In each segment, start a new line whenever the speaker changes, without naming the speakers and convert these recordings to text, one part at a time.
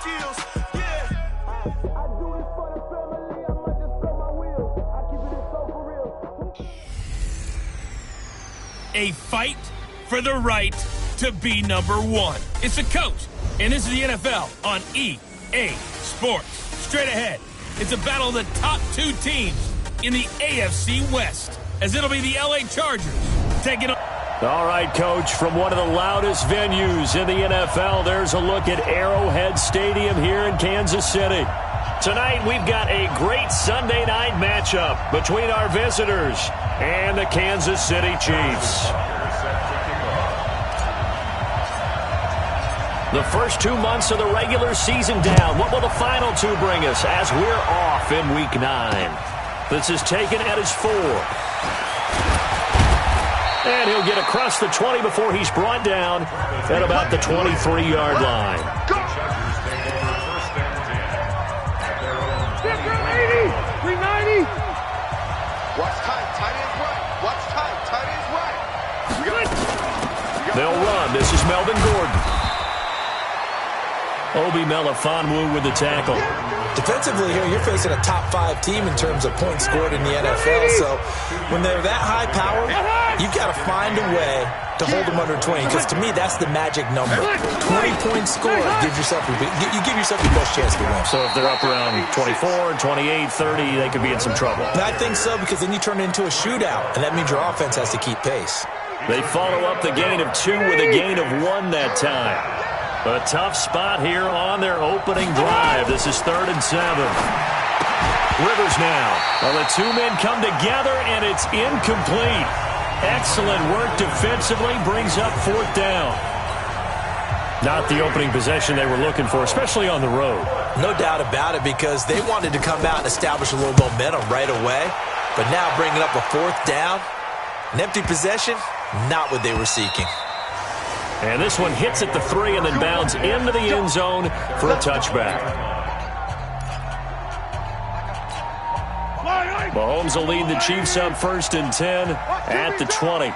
skills. Yeah. I do this for the family. I might just blow my wheels. I keep it so for real.
A fight for the right to be number one. It's the coach, and this is the NFL on EA Sports. Straight ahead, it's a battle of the top two teams in the AFC West, as it'll be the LA Chargers taking on...
All right, Coach, from one of the loudest venues in the NFL, there's a look at Arrowhead Stadium here in Kansas City. Tonight, we've got a great Sunday night matchup between our visitors and the Kansas City Chiefs. The first 2 months of the regular season down. What will the final two bring us as we're off in Week 9? This is taken at his 4. And he'll get across the 20 before he's brought down at about the 23-yard line.
390. Watch tight. Tight ends right. Watch tight. Tight ends right.
They'll run. This is Melvin Gordon. Obi Melifonwu with the tackle.
Defensively here, you're facing a top 5 team in terms of points scored in the NFL. So when they're that high power, you've got to find a way to hold them under 20. Because to me, that's the magic number. 20 points scored gives yourself you give yourself the best chance to win.
So if they're up around 24, 28, 30, they could be in some trouble.
And I think so, because then you turn it into a shootout, and that means your offense has to keep pace.
They follow up the gain of 2 with a gain of 1 that time. A tough spot here on their opening drive. This is 3rd and 7. Rivers now. Well, the two men come together, and it's incomplete. Excellent work defensively. Brings up 4th down. Not the opening possession they were looking for, especially on the road.
No doubt about it, because they wanted to come out and establish a little momentum right away. But now bringing up a 4th down, an empty possession, not what they were seeking.
And this one hits at the 3 and then bounds into the end zone for a touchback. Mahomes will lead the Chiefs up 1st and 10 at the 20.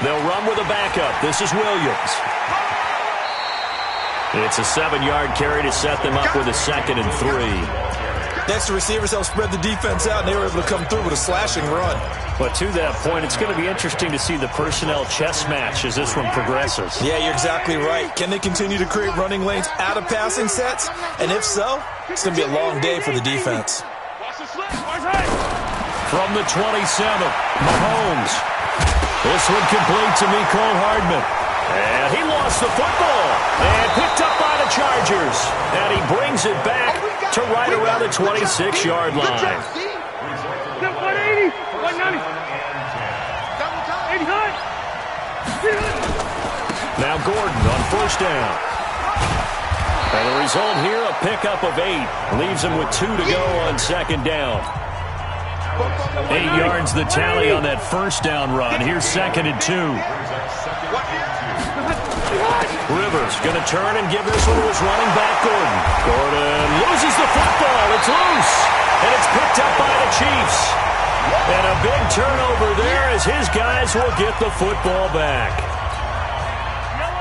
They'll run with a backup. This is Williams. It's a 7-yard carry to set them up with a 2nd and 3.
Next, the receivers help spread the defense out, and they were able to come through with a slashing run.
But to that point, it's going to be interesting to see the personnel chess match as this one progresses.
Yeah, you're exactly right. Can they continue to create running lanes out of passing sets? And if so, it's going to be a long day for the defense.
From the 27, Mahomes. This one complete to Mecole Hardman. And he lost the football. And picked up by the Chargers. And he brings it back to right around the 26-yard line.
180, 190.
Now Gordon on 1st down. And the result here, a pickup of 8. Leaves him with 2 to go on 2nd down. 8 yards the tally on that 1st down run. Here's 2nd and 2. Rivers going to turn and give this one to his running back, Gordon. Gordon loses the football. It's loose. And it's picked up by the Chiefs. And a big turnover there as his guys will get the football back.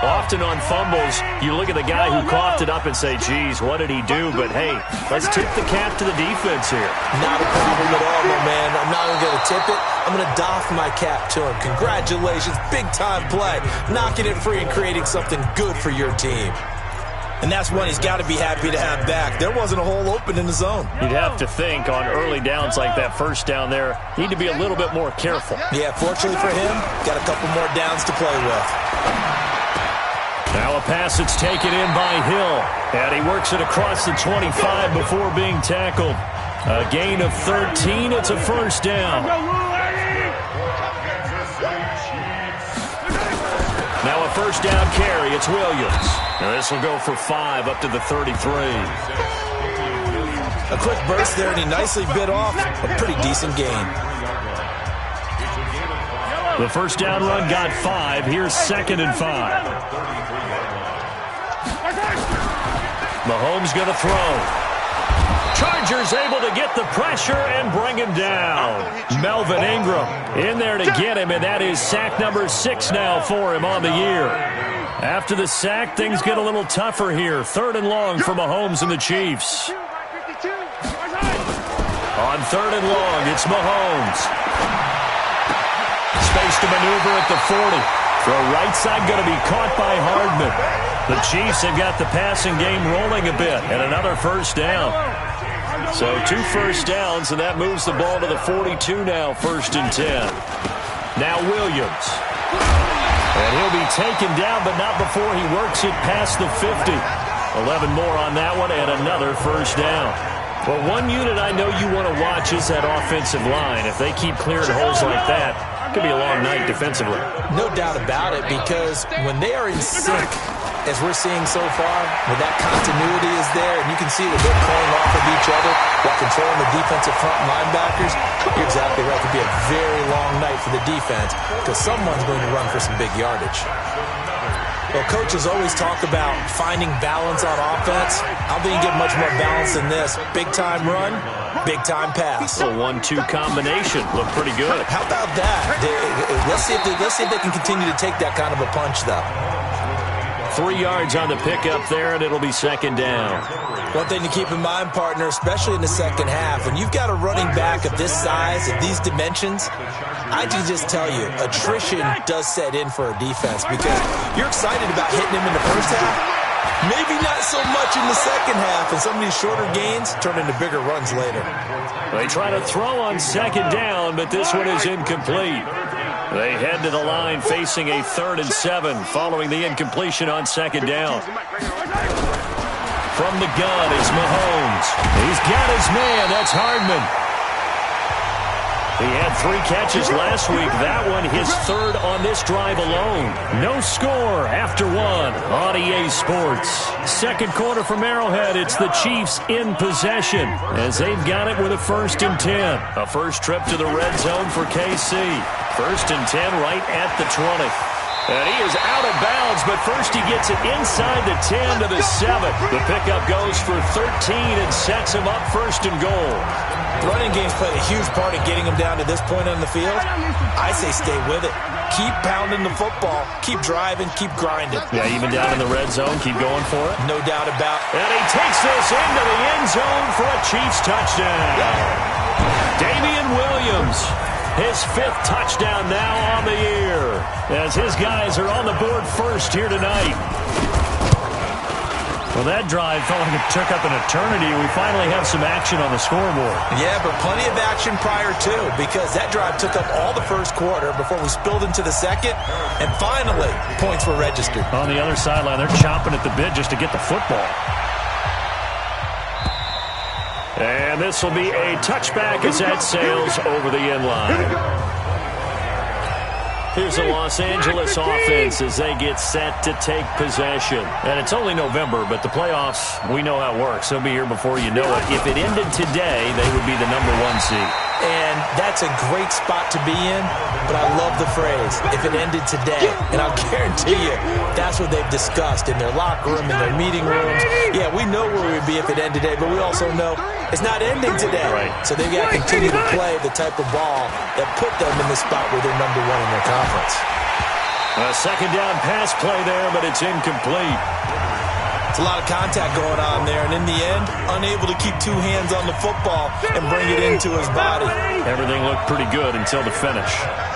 Often on fumbles, you look at the guy who coughed it up and say, geez, what did he do? But, hey, let's tip the cap to the defense here.
Not a problem at all, my man. I'm not even going to tip it. I'm going to doff my cap to him. Congratulations. Big-time play. Knocking it free and creating something good for your team. And that's one he's got to be happy to have back. There wasn't a hole open in the zone.
You'd have to think on early downs like that 1st down there, need to be a little bit more careful.
Yeah, fortunately for him, got a couple more downs to play with.
Now a pass that's taken in by Hill. And he works it across the 25 before being tackled. A gain of 13. It's a 1st down. Now a 1st down carry. It's Williams. Now this will go for 5 up to the 33.
A quick burst there, and he nicely bit off a pretty decent gain.
The 1st down run got 5. Here's 2nd and 5. Mahomes going to throw. Chargers able to get the pressure and bring him down. Melvin Ingram in there to get him, and that is sack number 6 now for him on the year. After the sack, things get a little tougher here. 3rd and long for Mahomes and the Chiefs. On 3rd and long, it's Mahomes. Space to maneuver at the 40. Throw right side going to be caught by Hardman. The Chiefs have got the passing game rolling a bit, and another first down. So 2 first downs, and that moves the ball to the 42 now, 1st and 10. Now Williams. And he'll be taken down, but not before he works it past the 50. 11 more on that one, and another first down. Well, one unit I know you want to watch is that offensive line. If they keep clearing holes like that, it could be a long night defensively.
No doubt about it, because when they are in sync, as we're seeing so far, when that continuity is there, and you can see that they're playing off of each other while controlling the defensive front linebackers, you're exactly right. It could be a very long night for the defense because someone's going to run for some big yardage. Well, coaches always talk about finding balance on offense. I don't think you get much more balance than this. Big-time run, big-time pass.
A 1-2 combination. Look pretty good.
How about that? Let's see if they can continue to take that kind of a punch, though.
3 yards on the pickup there, and it'll be 2nd down.
One thing to keep in mind, partner, especially in the second half, when you've got a running back of this size, of these dimensions, I can just tell you, attrition does set in for a defense because you're excited about hitting him in the first half. Maybe not so much in the second half, and some of these shorter gains turn into bigger runs later.
They try to throw on 2nd down, but this one is incomplete. They head to the line facing a 3rd and 7 following the incompletion on 2nd down. From the gun is Mahomes. He's got his man. That's Hardman. He had 3 catches last week. That one his 3rd on this drive alone. No score after 1 on EA Sports. 2nd quarter from Arrowhead. It's the Chiefs in possession as they've got it with a 1st and 10. A first trip to the red zone for KC. 1st and 10 right at the 20. And he is out of bounds, but first he gets it inside the 10 to the 7. The pickup goes for 13 and sets him up 1st and goal.
The running game's played a huge part in getting him down to this point on the field. I say stay with it. Keep pounding the football. Keep driving. Keep grinding.
Yeah, even down in the red zone, keep going for it.
No doubt about it.
And he takes this into the end zone for a Chiefs touchdown. Damian Williams. His 5th touchdown now on the year as his guys are on the board first here tonight. Well, that drive felt like it took up an eternity. We finally have some action on the scoreboard.
Yeah, but plenty of action prior to, because that drive took up all the first quarter before we spilled into the second, and finally, points were registered.
On the other sideline, they're chomping at the bit just to get the football. And this will be a touchback as that sails over the end line. Here's the Los Angeles offense as they get set to take possession. And it's only November, but the playoffs, we know how it works. They'll be here before you know it. If it ended today, they would be the number 1 seed.
And that's a great spot to be in, but I love the phrase, if it ended today. And I'll guarantee you, that's what they've discussed in their locker room, in their meeting rooms. Yeah, we know where we'd be if it ended today, but we also know it's not ending today.
Right.
So they've got to continue to play the type of ball that put them in the spot where they're number 1 in their conference.
A 2nd down pass play there, but it's incomplete.
It's a lot of contact going on there, and in the end, unable to keep 2 hands on the football and bring it into his body.
Everything looked pretty good until the finish.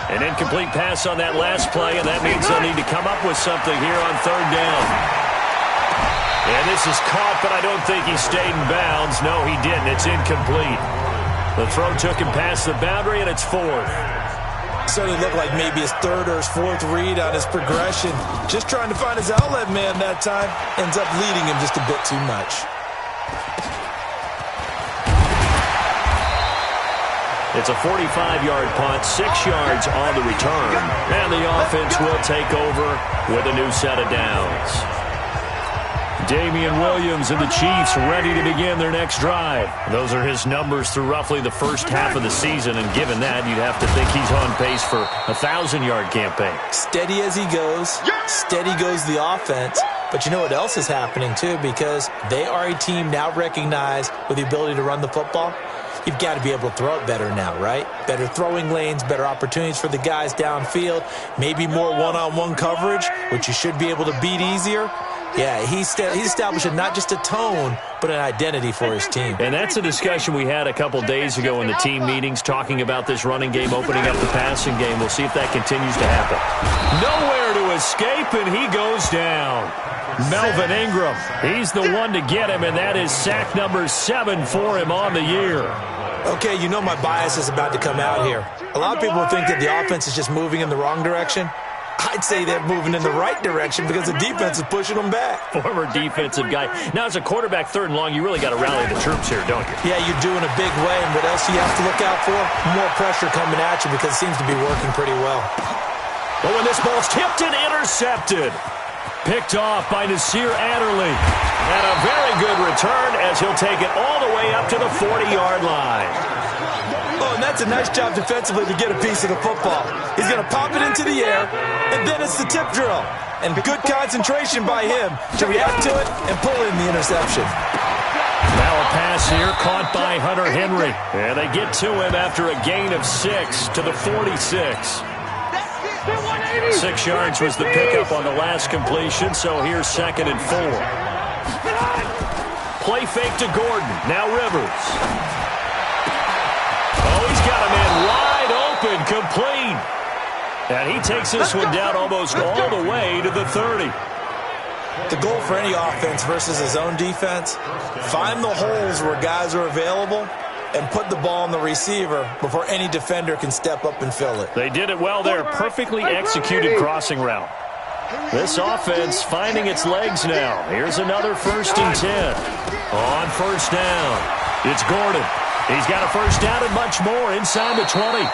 An incomplete pass on that last play, and that means they'll need to come up with something here on 3rd down. And this is caught, but I don't think he stayed in bounds. No, he didn't. It's incomplete. The throw took him past the boundary, and it's 4th.
Certainly looked like maybe his 3rd or his 4th read on his progression. Just trying to find his outlet man that time. Ends up leading him just a bit too much.
It's a 45-yard punt, 6 yards on the return. And the offense will take over with a new set of downs. Damian Williams and the Chiefs ready to begin their next drive. Those are his numbers through roughly the first half of the season, and given that, you'd have to think he's on pace for a 1,000-yard campaign.
Steady as he goes, steady goes the offense. But you know what else is happening, too, because they are a team now recognized with the ability to run the football. You've got to be able to throw it better now, right? Better throwing lanes, better opportunities for the guys downfield, maybe more one-on-one coverage. which you should be able to beat easier, yeah, he's establishing not just a tone, but an identity for his team.
And that's a discussion we had a couple days ago in the team meetings, talking about this running game, opening up the passing game. We'll see if that continues to happen. Nowhere to escape, and he goes down. Melvin Ingram, he's the one to get him, and that is sack number 7 for him on the year.
Okay, you know my bias is about to come out here. A lot of people think that the offense is just moving in the wrong direction. I'd say they're moving in the right direction because the defense is pushing them back.
Former defensive guy. Now, as a quarterback, 3rd and long, you really got to rally the troops here, don't you?
Yeah, you do in a big way. And what else you have to look out for? More pressure coming at you because it seems to be working pretty well.
But when this ball's tipped and intercepted, picked off by Nasir Adderley. And a very good return as he'll take it all the way up to the 40-yard line.
Oh, and that's a nice job defensively to get a piece of the football. He's going to pop it into the air, and then it's the tip drill. And good concentration by him to react to it and pull in the interception.
Now a pass here caught by Hunter Henry. And they get to him after a gain of 6 to the 46. 6 yards was the pickup on the last completion, so here's 2nd and 4. Play fake to Gordon. Now Rivers. Oh, he's got a man wide open, complete. And he takes this one down almost all the way to the 30.
The goal for any offense versus his own defense, find the holes where guys are available and put the ball on the receiver before any defender can step up and fill it.
They did it well there. Perfectly executed crossing route. This offense finding its legs now. Here's another 1st and 10. On 1st down, it's Gordon. He's got a 1st down and much more inside the 20.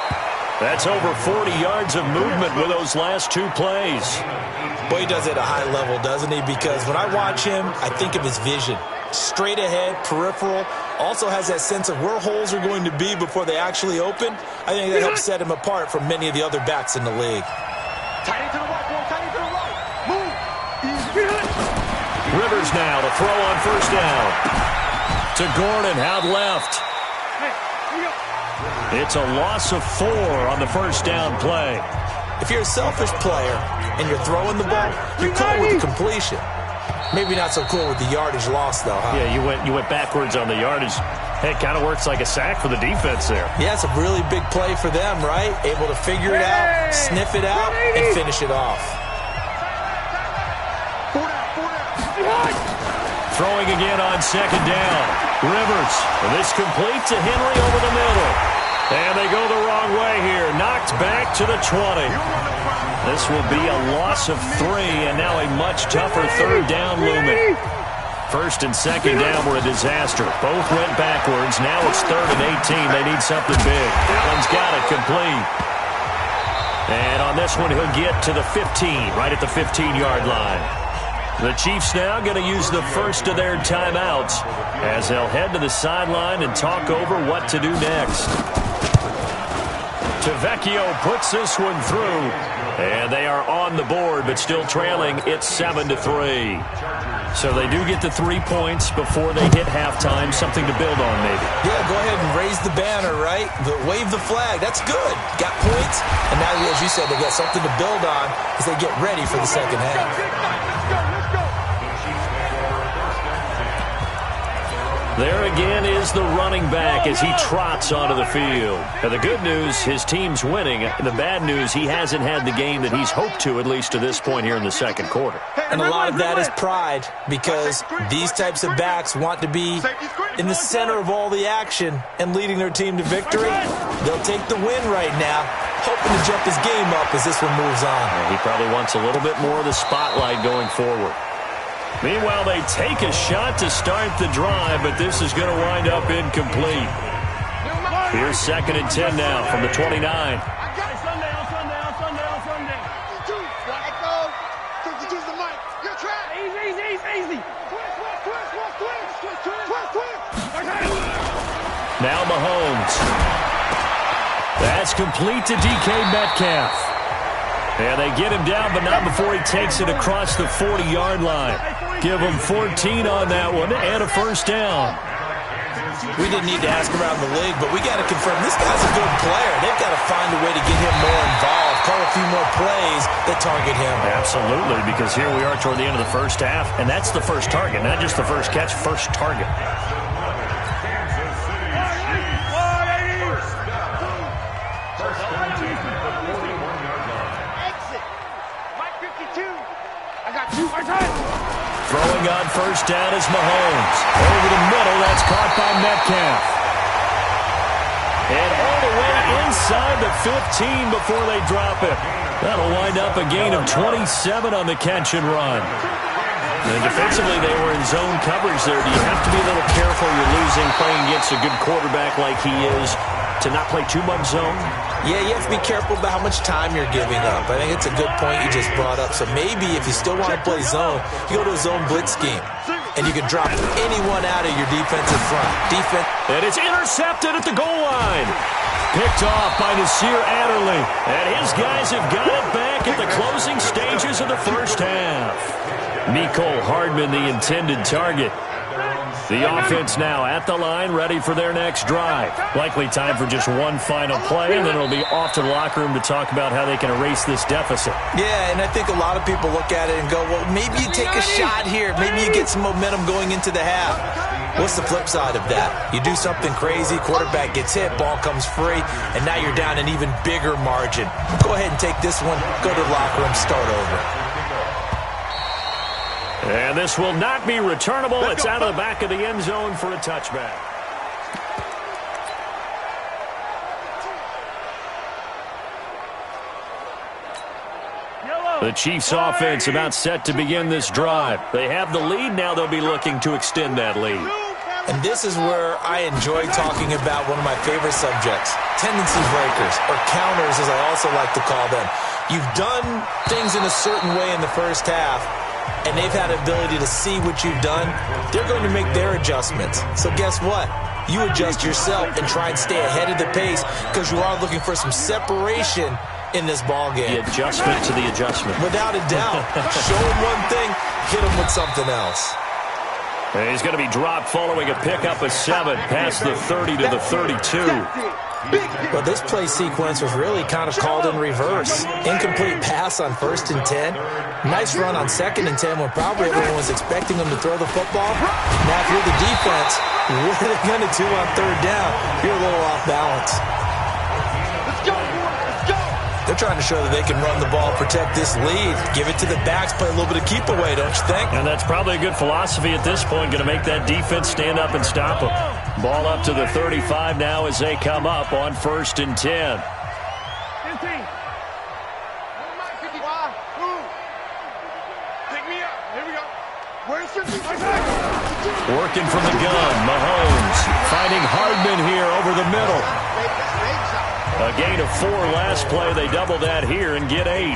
That's over 40 yards of movement with those last 2 plays.
Boy, he does it at a high level, doesn't he? Because when I watch him, I think of his vision. Straight ahead, peripheral, also has that sense of where holes are going to be before they actually open. I think that helps set him apart from many of the other backs in the league.
Tight end to the right, boy. Tight end to the right. Move.
Rivers now to throw on 1st down. To Gordon, out left. It's a loss of 4 on the 1st down play.
If you're a selfish player and you're throwing the ball, you're cool with the completion. Maybe not so cool with the yardage loss, though, huh?
Yeah, you went backwards on the yardage. Hey, it kind of works like a sack for the defense there.
Yeah, it's a really big play for them, right? Able to figure it out, sniff it out, and finish it off.
Throwing again on 2nd down. Rivers, and this complete to Henry over the middle. And they go the wrong way here. Knocked back to the 20. This will be a loss of 3, and now a much tougher 3rd down looming. 1st and 2nd down were a disaster. Both went backwards. Now it's 3rd and 18. They need something big. Allen's got it complete. And on this one, he'll get to the 15, right at the 15-yard line. The Chiefs now going to use the first of their timeouts as they'll head to the sideline and talk over what to do next. Tavecchio puts this one through, and they are on the board, but still trailing. It's 7-3. So they do get the 3 points before they hit halftime. Something to build on, maybe.
Yeah, go ahead and raise the banner, right? Wave the flag. That's good. Got points, and now, as you said, they got something to build on as they get ready for the second half.
There again is the running back as he trots onto the field. Now, the good news, his team's winning. The bad news, he hasn't had the game that he's hoped to, at least to this point here in the second quarter.
And a lot of that is pride, because these types of backs want to be in the center of all the action and leading their team to victory. They'll take the win right now, hoping to jump his game up as this one moves on.
He probably wants a little bit more of the spotlight going forward. Meanwhile, they take a shot to start the drive, but this is going to wind up incomplete. Here's 2nd and 10 now from the 29. Now Mahomes. That's complete to DK Metcalf. And they get him down, but not before he takes it across the 40-yard line. Give him 14 on that one and a 1st down.
We didn't need to ask around the league, but we got to confirm this guy's a good player. They've got to find a way to get him more involved, call a few more plays that target him.
Absolutely, because here we are toward the end of the first half, and that's the first target, not just the first catch, first target. Throwing on first down is Mahomes. Over the middle, that's caught by Metcalf. And all the way inside the 15 before they drop it. That'll wind up a gain of 27 on the catch and run. And defensively, they were in zone coverage there. Do you have to be a little careful you're losing playing against a good quarterback like he is to not play too much zone?
Yeah, you have to be careful about how much time you're giving up. I think it's a good point you just brought up. So maybe if you still want to play zone, you go to a zone blitz scheme. And you can drop anyone out of your defensive front.
And it's intercepted at the goal line. Picked off by Nasir Adderley. And his guys have got it back at the closing stages of the first half. Mecole Hardman, the intended target. The offense now at the line, ready for their next drive. Likely time for just one final play, and then it'll be off to the locker room to talk about how they can erase this deficit.
Yeah, and I think a lot of people look at it and go, well, maybe you take a shot here. Maybe you get some momentum going into the half. What's the flip side of that? You do something crazy, quarterback gets hit, ball comes free, and now you're down an even bigger margin. Go ahead and take this one, go to the locker room, start over.
And this will not be returnable. It's out of the back of the end zone for a touchback. The Chiefs offense about set to begin this drive. They have the lead. Now they'll be looking to extend that lead.
And this is where I enjoy talking about one of my favorite subjects, tendency breakers, or counters as I also like to call them. You've done things in a certain way in the first half, and they've had the ability to see what you've done. They're going to make their adjustments. So guess what? You adjust yourself and try and stay ahead of the pace because you are looking for some separation in this ball game.
The adjustment to the adjustment.
Without a doubt. Show them one thing, hit them with something else.
And he's going to be dropped following a pickup of 7 past the 30 to the 32.
Well, this play sequence was really kind of called in reverse. Incomplete pass on 1st and 10. Nice run on 2nd and 10 when probably everyone was expecting them to throw the football. Now, if you're the defense, what are they going to do on 3rd down? You're a little off balance. They're trying to show that they can run the ball, protect this lead, give it to the backs, play a little bit of keep away, don't you think?
And that's probably a good philosophy at this point, going to make that defense stand up and stop them. Ball up to the 35 now as they come up on 1st and 10. Working from the gun, Mahomes finding Hardman here over the middle. A gain of 4 last play. They double that here and get 8.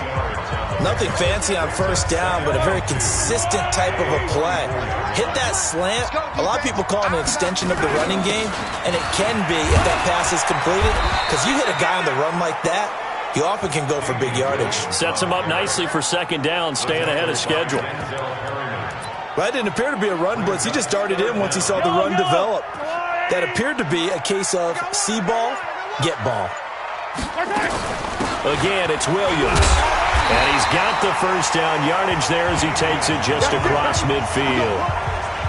Nothing fancy on 1st down, but a very consistent type of a play. Hit that slant. A lot of people call it an extension of the running game, and it can be if that pass is completed, because you hit a guy on the run like that, you often can go for big yardage.
Sets him up nicely for 2nd down, staying ahead of schedule.
Well, that didn't appear to be a run blitz. He just darted in once he saw the run develop. That appeared to be a case of see ball, get ball.
Again, it's Williams. And he's got the 1st down yardage there as he takes it just across midfield.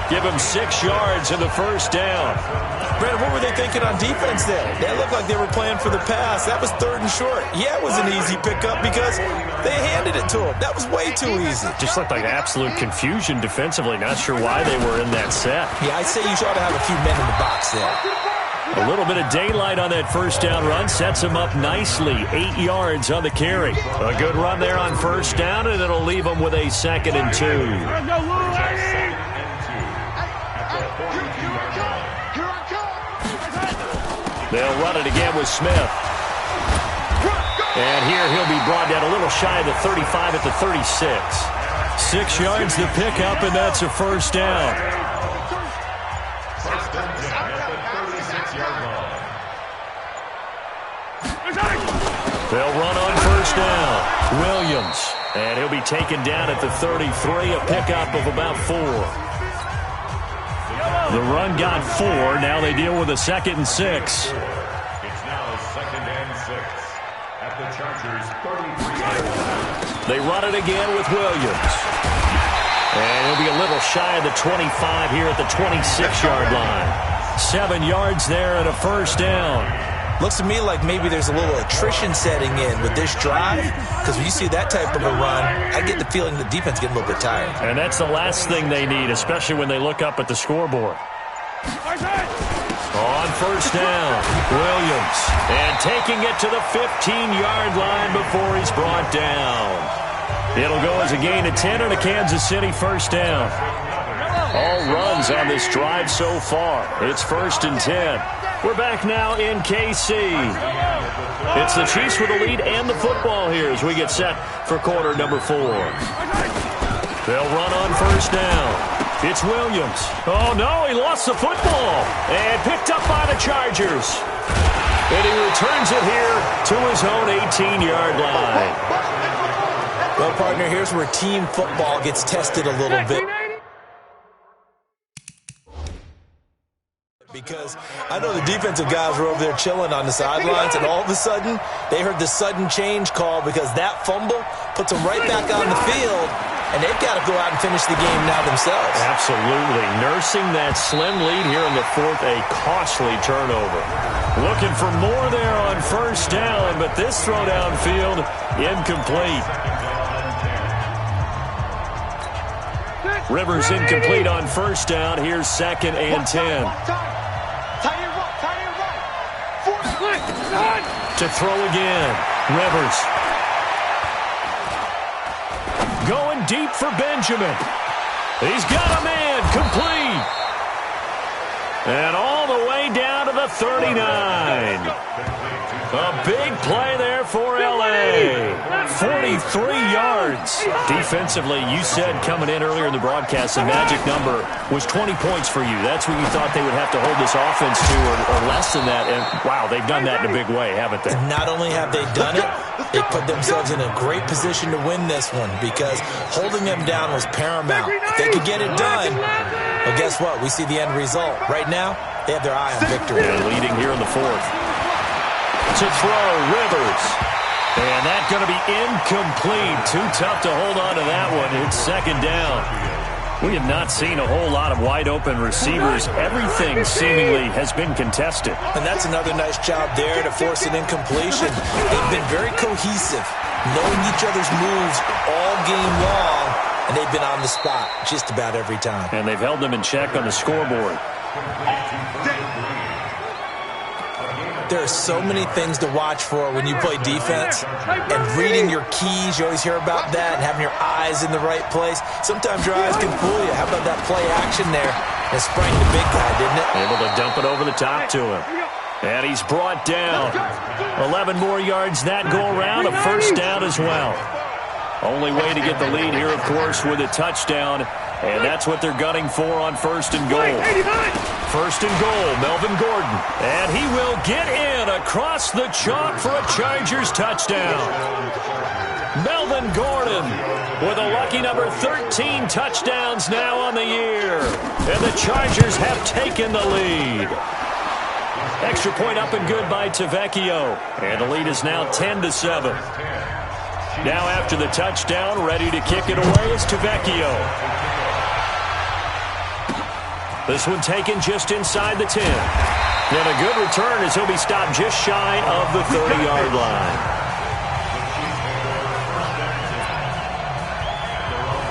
Give him 6 yards in the 1st down.
Brandon, what were they thinking on defense there? They looked like they were playing for the pass. That was 3rd and short. Yeah, it was an easy pickup because they handed it to him. That was way too easy.
Just looked like absolute confusion defensively. Not sure why they were in that set.
Yeah, I'd say you ought to have a few men in the box there.
A little bit of daylight on that 1st down run sets him up nicely. 8 yards on the carry. A good run there on 1st down, and it'll leave him with a 2nd and 2. They'll run it again with Smith. And here he'll be brought down a little shy of the 35 at the 36. 6 yards to pick up, and that's a 1st down. They'll run on 1st down. Williams. And he'll be taken down at the 33, a pickup of about 4. The run got 4. Now they deal with a 2nd and 6.
It's now 2nd and 6 at the Chargers' 33.
They run it again with Williams. And he'll be a little shy of the 25 here at the 26-yard line. 7 yards there and a first down.
Looks to me like maybe there's a little attrition setting in with this drive, because when you see that type of a run, I get the feeling the defense getting a little bit tired.
And that's the last thing they need, especially when they look up at the scoreboard. On first down, Williams. And taking it to the 15-yard line before he's brought down. It'll go as a gain of 10 and a Kansas City first down. All runs on this drive so far. It's 1st and 10. We're back now in KC. It's the Chiefs with the lead and the football here as we get set for quarter number 4. They'll run on first down. It's Williams. Oh, no, he lost the football. And picked up by the Chargers. And he returns it here to his own 18-yard line.
Well, partner, here's where team football gets tested a little bit. Because I know the defensive guys were over there chilling on the sidelines, and all of a sudden, they heard the sudden change call because that fumble puts them right back on the field, and they've got to go out and finish the game now themselves.
Absolutely. Nursing that slim lead here in the 4th, a costly turnover. Looking for more there on first down, but this throw downfield, incomplete. Rivers incomplete on first down. Here's 2nd and 10. To throw again. Rivers. Going deep for Benjamin. He's got a man. Complete. And all the way down to the 39. A big play there for L.A. 43 yards. Defensively, you said coming in earlier in the broadcast, the magic number was 20 points for you. That's what you thought they would have to hold this offense to, or less than that. And, wow, they've done that in a big way, haven't they?
Not only have they done it, they put themselves in a great position to win this one because holding them down was paramount. If they could get it done, well, guess what? We see the end result. Right now, they have their eye on victory.
And leading here in the 4th. To throw, Rivers. And that's going to be incomplete. Too tough to hold on to that one. It's 2nd down. We have not seen a whole lot of wide-open receivers. Everything seemingly has been contested.
And that's another nice job there to force an incompletion. They've been very cohesive, knowing each other's moves all game long, and they've been on the spot just about every time.
And they've held them in check on the scoreboard.
There are so many things to watch for when you play defense, and reading your keys, you always hear about that, and having your eyes in the right place. Sometimes your eyes can fool you. How about that play action there? It sprang the big guy, didn't it?
Able to dump it over the top to him. And he's brought down. 11 more yards that go around, a first down as well. Only way to get the lead here, of course, with a touchdown. And that's what they're gunning for on 1st and goal. 1st and goal, Melvin Gordon. And he will get in across the chalk for a Chargers touchdown. Melvin Gordon with a lucky number 13 touchdowns now on the year. And the Chargers have taken the lead. Extra point up and good by Tavecchio. And the lead is now 10-7. Now after the touchdown, ready to kick it away is Tavecchio. This one taken just inside the 10. And a good return as he'll be stopped just shy of the 30-yard line.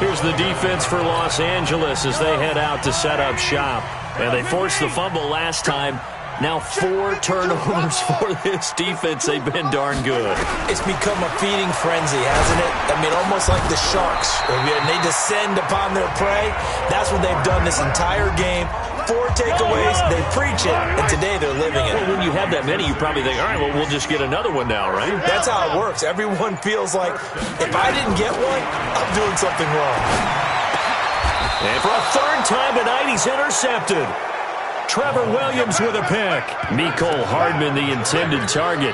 Here's the defense for Los Angeles as they head out to set up shop. And they forced the fumble last time. Now 4 turnovers for this defense. They've been darn good.
It's become a feeding frenzy, hasn't it? I mean, almost like the sharks. When they descend upon their prey, that's what they've done this entire game. 4 takeaways, they preach it, and today they're living it.
Well, when you have that many, you probably think, all right, well, we'll just get another one now, right?
That's how it works. Everyone feels like, if I didn't get one, I'm doing something wrong.
And for a 3rd time tonight, he's intercepted. Trevor Williams with a pick. Mecole Hardman, the intended target.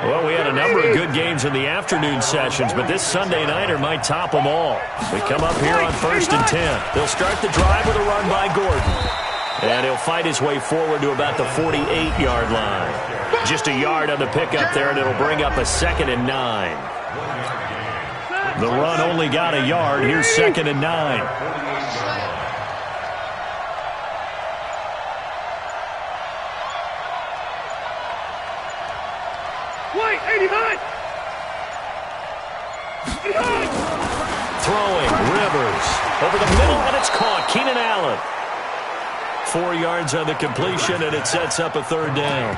Well, we had a number of good games in the afternoon sessions, but this Sunday nighter might top them all. We come up here on 1st and 10. They'll start the drive with a run by Gordon. And he'll fight his way forward to about the 48-yard line. Just a yard on the pickup there, and it'll bring up a 2nd and 9. The run only got a yard. Here's 2nd and 9. Throwing, Rivers. Over the middle, and it's caught. Keenan Allen. 4 yards on the completion, and it sets up a 3rd down.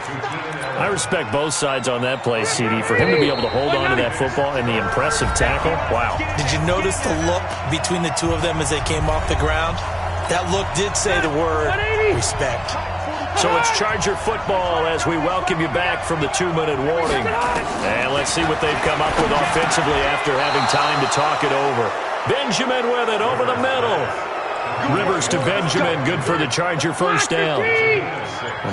I respect both sides on that play, CD. For him to be able to hold on to that football and the impressive tackle, wow.
Did you notice the look between the two of them as they came off the ground? That look did say the word respect.
So it's Charger football as we welcome you back from the 2-minute warning. And let's see what they've come up with offensively after having time to talk it over. Benjamin with it over the middle. Rivers to Benjamin, good for the Charger 1st down.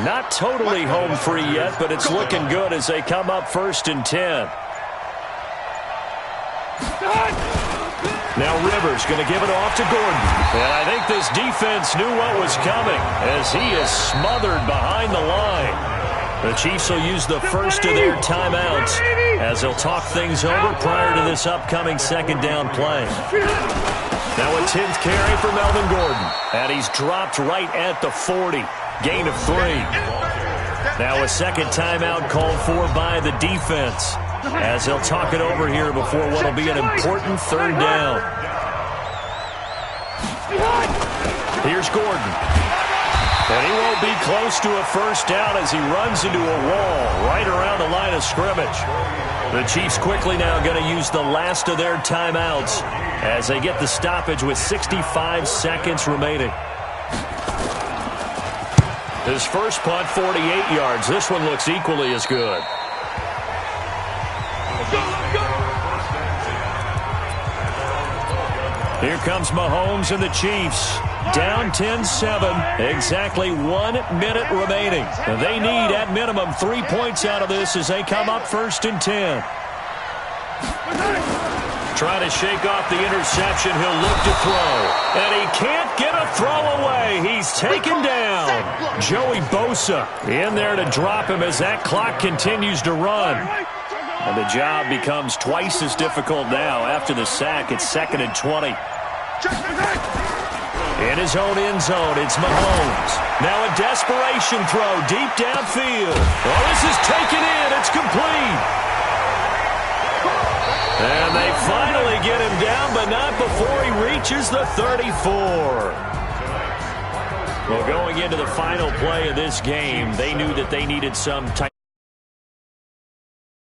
Not totally home free yet, but it's looking good as they come up 1st and 10. Now Rivers going to give it off to Gordon. And I think this defense knew what was coming as he is smothered behind the line. The Chiefs will use the first of their timeouts as they'll talk things over prior to this upcoming 2nd down play. Now a 10th carry for Melvin Gordon. And he's dropped right at the 40. Gain of 3. Now a 2nd timeout called for by the defense as they'll talk it over here before what will be an important 3rd down. Here's Gordon. And he won't be close to a 1st down as he runs into a wall right around the line of scrimmage. The Chiefs quickly now going to use the last of their timeouts as they get the stoppage with 65 seconds remaining. His first punt, 48 yards. This one looks equally as good. Here comes Mahomes and the Chiefs. Down 10-7. Exactly 1 minute remaining. They need, at minimum, 3 points out of this as they come up 1st and 10. Trying to shake off the interception. He'll look to throw. And he can't get a throw away. He's taken down. Joey Bosa in there to drop him as that clock continues to run. And the job becomes twice as difficult now after the sack. It's 2nd and 20. In his own end zone, it's Mahomes. Now a desperation throw deep downfield. Oh, this is taken in. It's complete. And they finally get him down, but not before he reaches the 34. Well, going into the final play of this game, they knew that they needed some type